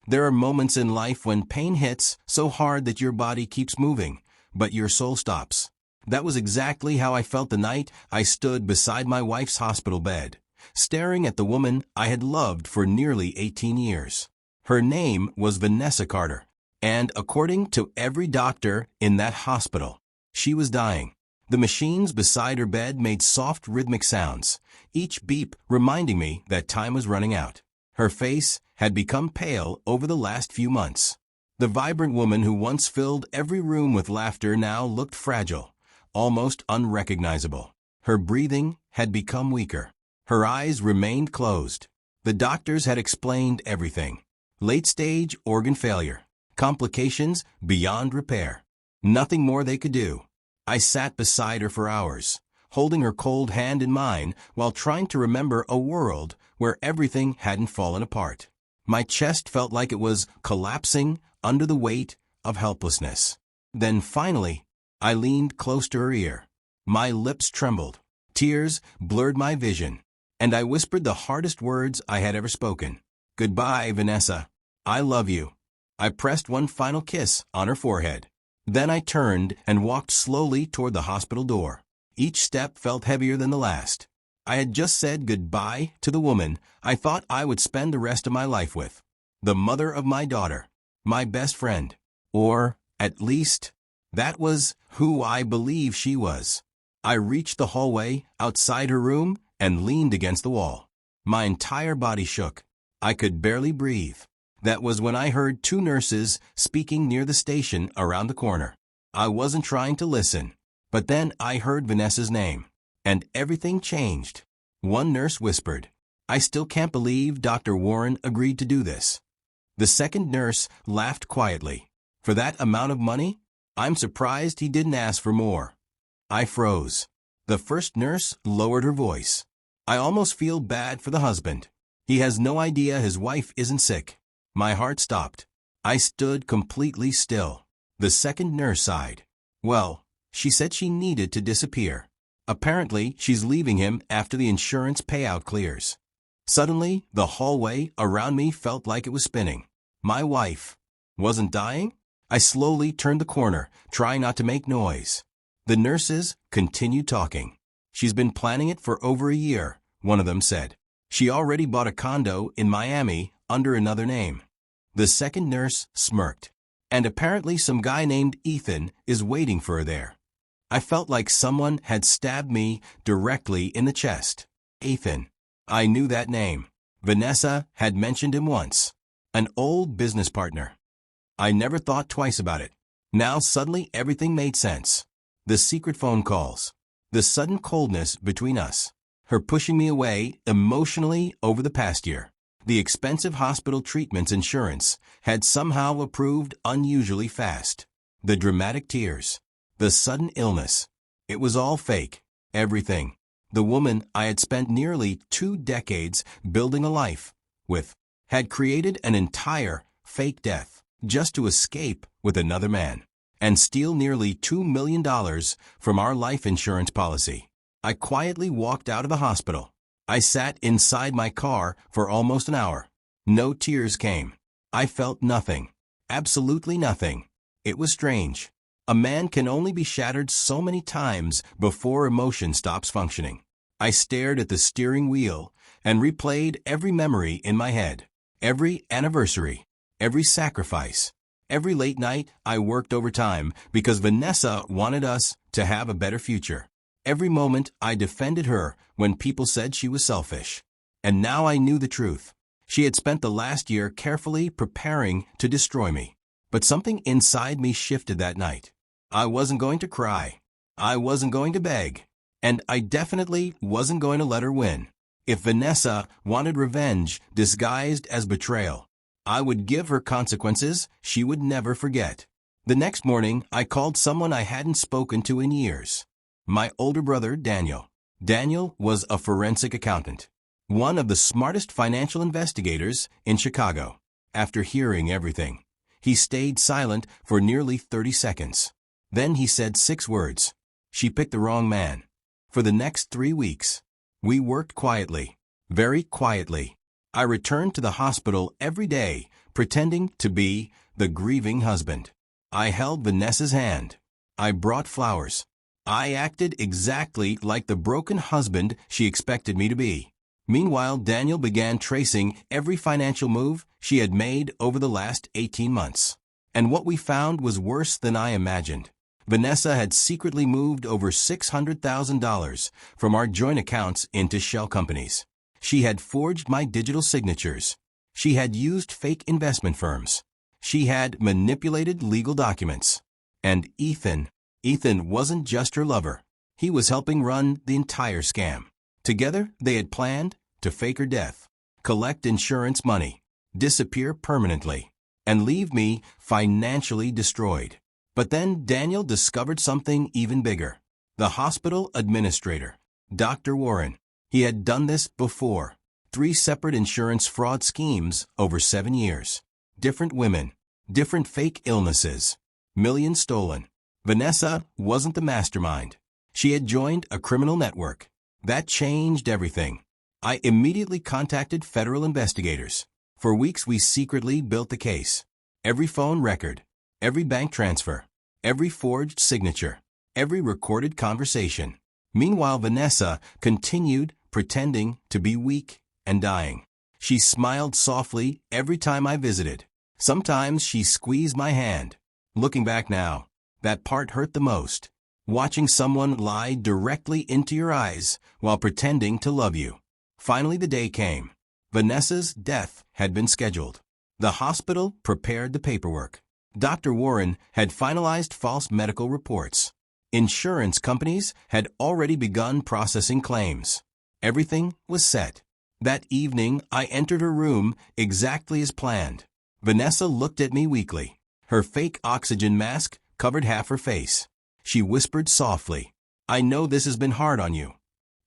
There are moments in life when pain hits so hard that your body keeps moving, but your soul stops. That was exactly how I felt the night I stood beside my wife's hospital bed, staring at the woman I had loved for nearly 18 years. Her name was Vanessa Carter, and according to every doctor in that hospital, she was dying. The machines beside her bed made soft rhythmic sounds, each beep reminding me that time was running out. Her face had become pale over the last few months. The vibrant woman who once filled every room with laughter now looked fragile, almost unrecognizable. Her breathing had become weaker. Her eyes remained closed. The doctors had explained everything. Late-stage organ failure. Complications beyond repair. Nothing more they could do. I sat beside her for hours, holding her cold hand in mine while trying to remember a world where everything hadn't fallen apart. My chest felt like it was collapsing under the weight of helplessness. Then finally, I leaned close to her ear. My lips trembled. Tears blurred my vision, and I whispered the hardest words I had ever spoken. "Goodbye, Vanessa. I love you." I pressed one final kiss on her forehead. Then I turned and walked slowly toward the hospital door. Each step felt heavier than the last. I had just said goodbye to the woman I thought I would spend the rest of my life with. The mother of my daughter. My best friend. Or, at least, that was who I believe she was. I reached the hallway outside her room and leaned against the wall. My entire body shook. I could barely breathe. That was when I heard two nurses speaking near the station around the corner. I wasn't trying to listen, but then I heard Vanessa's name, and everything changed. One nurse whispered, "I still can't believe Dr. Warren agreed to do this." The second nurse laughed quietly. "For that amount of money? I'm surprised he didn't ask for more." I froze. The first nurse lowered her voice. "I almost feel bad for the husband. He has no idea his wife isn't sick." My heart stopped. I stood completely still. The second nurse sighed. "Well, she said she needed to disappear. Apparently, she's leaving him after the insurance payout clears." Suddenly, the hallway around me felt like it was spinning. My wife wasn't dying? I slowly turned the corner, trying not to make noise. The nurses continued talking. "She's been planning it for over a year," one of them said. "She already bought a condo in Miami under another name." The second nurse smirked. "And apparently some guy named Ethan is waiting for her there." I felt like someone had stabbed me directly in the chest. Ethan. I knew that name. Vanessa had mentioned him once. An old business partner. I never thought twice about it. Now suddenly everything made sense. The secret phone calls. The sudden coldness between us. Her pushing me away emotionally over the past year. The expensive hospital treatments insurance had somehow approved unusually fast. The dramatic tears. The sudden illness. It was all fake. Everything. The woman I had spent nearly 2 decades building a life with had created an entire fake death just to escape with another man and steal nearly $2 million from our life insurance policy. I quietly walked out of the hospital. I sat inside my car for almost an hour. No tears came. I felt nothing. Absolutely nothing. It was strange. A man can only be shattered so many times before emotion stops functioning. I stared at the steering wheel and replayed every memory in my head. Every anniversary. Every sacrifice. Every late night I worked overtime because Vanessa wanted us to have a better future. Every moment I defended her when people said she was selfish. And now I knew the truth. She had spent the last year carefully preparing to destroy me. But something inside me shifted that night. I wasn't going to cry. I wasn't going to beg. And I definitely wasn't going to let her win. If Vanessa wanted revenge disguised as betrayal, I would give her consequences she would never forget. The next morning, I called someone I hadn't spoken to in years. My older brother, Daniel. Daniel was a forensic accountant, one of the smartest financial investigators in Chicago. After hearing everything, he stayed silent for nearly 30 seconds. Then he said 6 words. "She picked the wrong man." For the next 3 weeks, we worked quietly, very quietly. I returned to the hospital every day, pretending to be the grieving husband. I held Vanessa's hand. I brought flowers. I acted exactly like the broken husband she expected me to be. Meanwhile, Daniel began tracing every financial move she had made over the last 18 months. And what we found was worse than I imagined. Vanessa had secretly moved over $600,000 from our joint accounts into shell companies. She had forged my digital signatures. She had used fake investment firms. She had manipulated legal documents. And Ethan wasn't just her lover. He was helping run the entire scam. Together, they had planned to fake her death, collect insurance money, disappear permanently, and leave me financially destroyed. But then Daniel discovered something even bigger. The hospital administrator, Dr. Warren. He had done this before. 3 separate insurance fraud schemes over 7 years. Different women, different fake illnesses, millions stolen. Vanessa wasn't the mastermind. She had joined a criminal network. That changed everything. I immediately contacted federal investigators. For weeks we secretly built the case. Every phone record, every bank transfer, every forged signature, every recorded conversation. Meanwhile, Vanessa continued pretending to be weak and dying. She smiled softly every time I visited. Sometimes she squeezed my hand. Looking back now, that part hurt the most. Watching someone lie directly into your eyes while pretending to love you. Finally, the day came. Vanessa's death had been scheduled. The hospital prepared the paperwork. Dr. Warren had finalized false medical reports. Insurance companies had already begun processing claims. Everything was set. That evening, I entered her room exactly as planned. Vanessa looked at me weakly. Her fake oxygen mask covered half her face. She whispered softly, "I know this has been hard on you."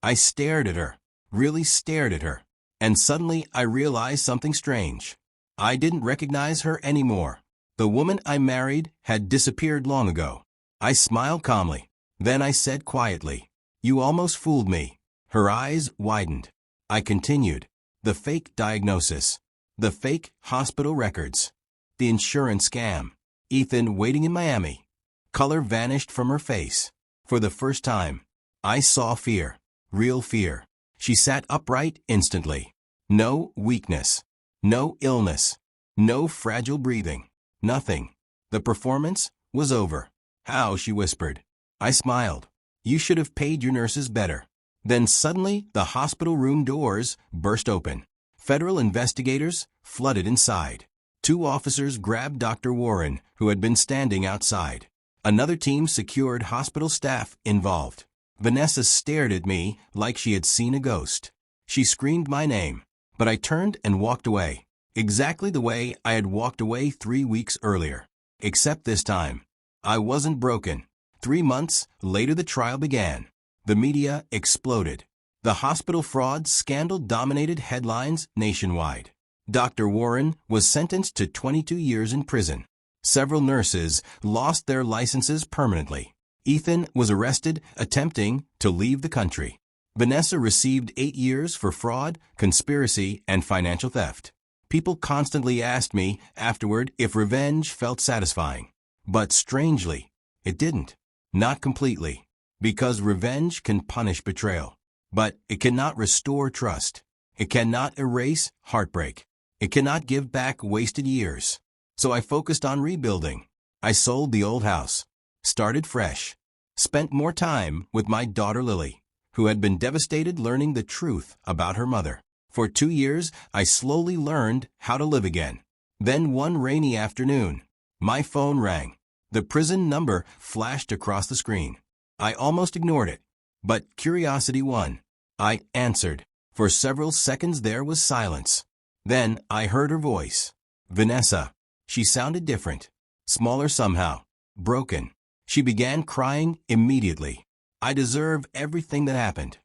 I stared at her, really stared at her, and suddenly I realized something strange. I didn't recognize her anymore. The woman I married had disappeared long ago. I smiled calmly. Then I said quietly, "You almost fooled me." Her eyes widened. I continued, "The fake diagnosis, the fake hospital records, the insurance scam, Ethan waiting in Miami." Color vanished from her face. For the first time, I saw fear, real fear. She sat upright instantly. No weakness, no illness, no fragile breathing, nothing. The performance was over. "How?" she whispered. I smiled. "You should have paid your nurses better." Then suddenly the hospital room doors burst open. Federal investigators flooded inside. 2 officers grabbed Dr. Warren, who had been standing outside. Another team secured hospital staff involved. Vanessa stared at me like she had seen a ghost. She screamed my name, but I turned and walked away, exactly the way I had walked away 3 weeks earlier. Except this time, I wasn't broken. 3 months later the trial began. The media exploded. The hospital fraud scandal dominated headlines nationwide. Dr. Warren was sentenced to 22 years in prison. Several nurses lost their licenses permanently. Ethan was arrested attempting to leave the country. Vanessa received 8 years for fraud, conspiracy, and financial theft. People constantly asked me afterward if revenge felt satisfying. But strangely, it didn't. Not completely. Because revenge can punish betrayal. But it cannot restore trust. It cannot erase heartbreak. It cannot give back wasted years. So I focused on rebuilding. I sold the old house, started fresh, spent more time with my daughter Lily, who had been devastated learning the truth about her mother. For 2 years, I slowly learned how to live again. Then one rainy afternoon, my phone rang. The prison number flashed across the screen. I almost ignored it, but curiosity won. I answered. For several seconds there was silence. Then I heard her voice. "Vanessa." She sounded different, smaller somehow, broken. She began crying immediately. "I deserve everything that happened."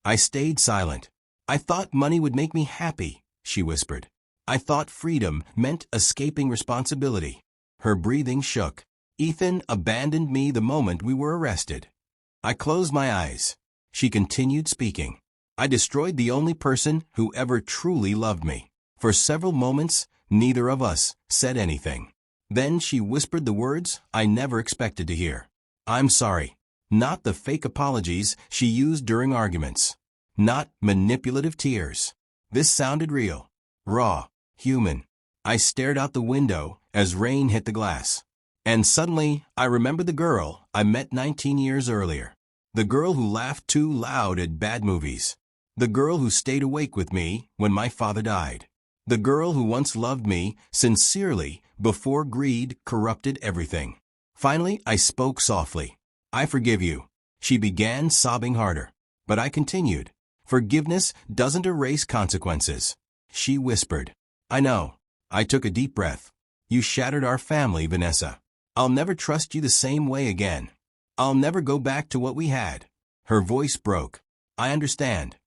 I stayed silent. "I thought money would make me happy," she whispered. "I thought freedom meant escaping responsibility." Her breathing shook. "Ethan abandoned me the moment we were arrested." I closed my eyes. She continued speaking. "I destroyed the only person who ever truly loved me. For several moments, neither of us said anything. Then she whispered the words I never expected to hear. I'm sorry. Not the fake apologies she used during arguments. Not manipulative tears. This sounded real, raw, human. I stared out the window as rain hit the glass. And suddenly, I remembered the girl I met 19 years earlier. The girl who laughed too loud at bad movies. The girl who stayed awake with me when my father died. The girl who once loved me sincerely before greed corrupted everything. Finally, I spoke softly. I forgive you. She began sobbing harder. But I continued. Forgiveness doesn't erase consequences. She whispered. I know. I took a deep breath. You shattered our family, Vanessa. I'll never trust you the same way again. I'll never go back to what we had. Her voice broke. I understand.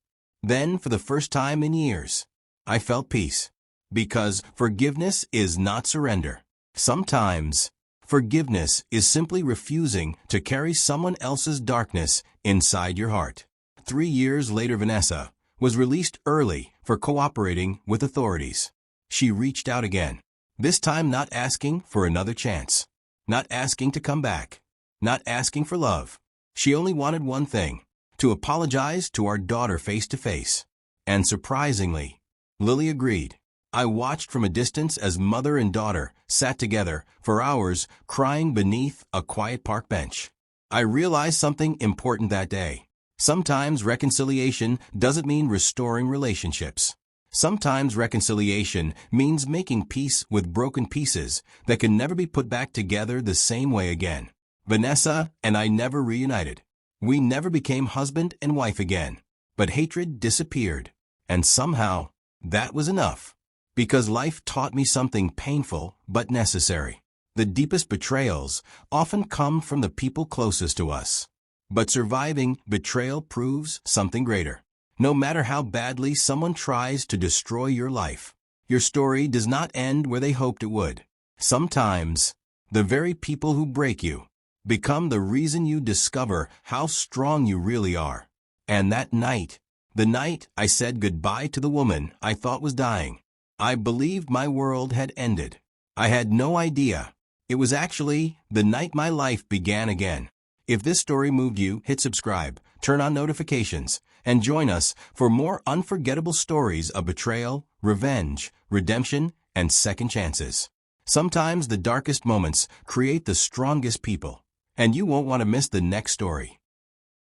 Then, for the first time in years, I felt peace. Because forgiveness is not surrender. Sometimes, forgiveness is simply refusing to carry someone else's darkness inside your heart. 3 years later, Vanessa was released early for cooperating with authorities. She reached out again, this time not asking for another chance, not asking to come back, not asking for love. She only wanted one thing, to apologize to our daughter face to face. And surprisingly, Lily agreed. I watched from a distance as mother and daughter sat together for hours crying beneath a quiet park bench. I realized something important that day. Sometimes reconciliation doesn't mean restoring relationships. Sometimes reconciliation means making peace with broken pieces that can never be put back together the same way again. Vanessa and I never reunited. We never became husband and wife again. But hatred disappeared. And somehow, that was enough. Because life taught me something painful but necessary. The deepest betrayals often come from the people closest to us. But surviving betrayal proves something greater. No matter how badly someone tries to destroy your life, your story does not end where they hoped it would. Sometimes, the very people who break you become the reason you discover how strong you really are. And that night, the night I said goodbye to the woman I thought was dying, I believed my world had ended. I had no idea. It was actually the night my life began again. If this story moved you, hit subscribe, turn on notifications, and join us for more unforgettable stories of betrayal, revenge, redemption, and second chances. Sometimes the darkest moments create the strongest people, and you won't want to miss the next story.